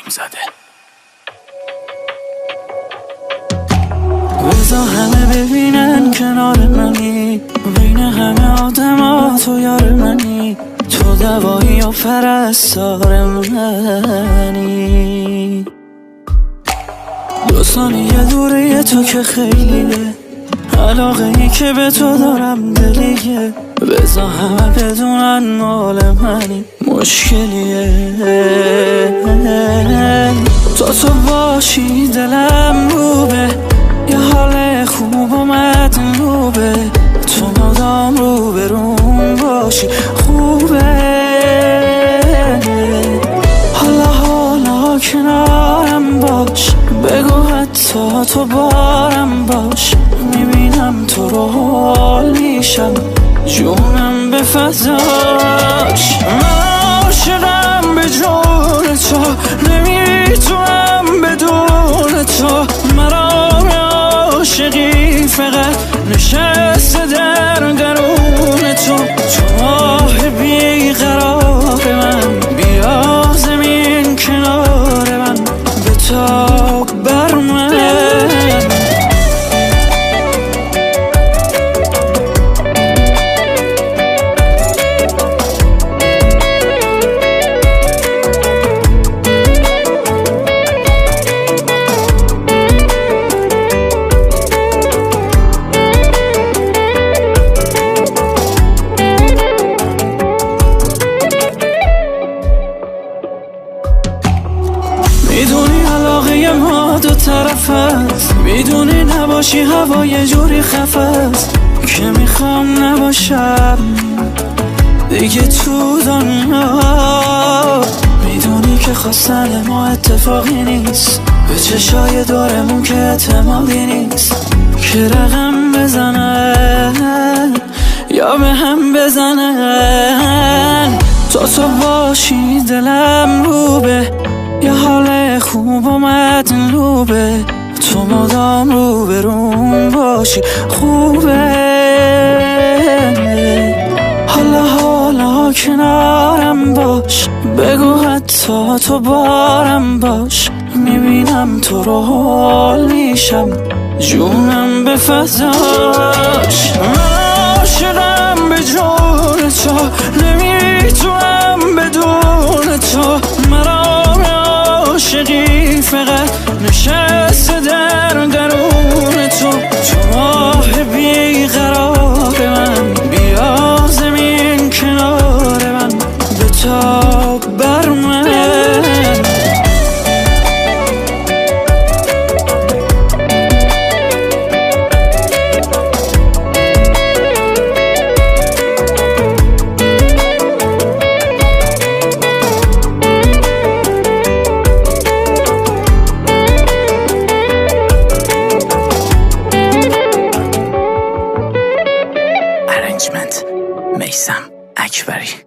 حکیم زده. بذار همه ببینن کنار منی، بین همه آدم تو یار منی، تو دوایی و پرستار منی. 2 ثانیه دوره تو که خیلیه، علاقه ای که به تو دارم دلیه. بذار همه بدونن مال منی، مشکلیه. تو باشی دلم روبه، یه حال خوب اومد روبه، تو مدام روبروم باشی خوبه. حالا کنارم باش، بگو حتی تو بارم باش، میبینم تو رو حال میشم، جونم به فضاش. من عاشقم به جون تو، نمیتونم بدون تو. مرا عاشقی فقط نشسته در درون تو. تو ماه بیقرار من، بیا زمین کنار من، بتاب بر من. میدونی علاقه ما 2 طرف هست، میدونی نباشی هوا یه جوری خفه است که میخوام نباشم دیگه تو دنیا. میدونی که خواستن ما اتفاقی نیست، به چشای دورمون که اعتمادی نیست، که رقم بزنن یا به هم بزنن. تو باشی دلم روبه، یه حال خوب اومد روبه، تو مدام روبروم باشی خوبه. حالا کنارم باش، بگو حتی تو بارم باش، میبینم تو رو حال میشم، جونم به فضاش. من عاشقم به جون تو، نمیتونم بدون تو. مرا عاشقی فقط نشسته در درون تو. تو ماه بیقرار من، بیا زمین کنار من، بتاب بر من. میثم اکبری.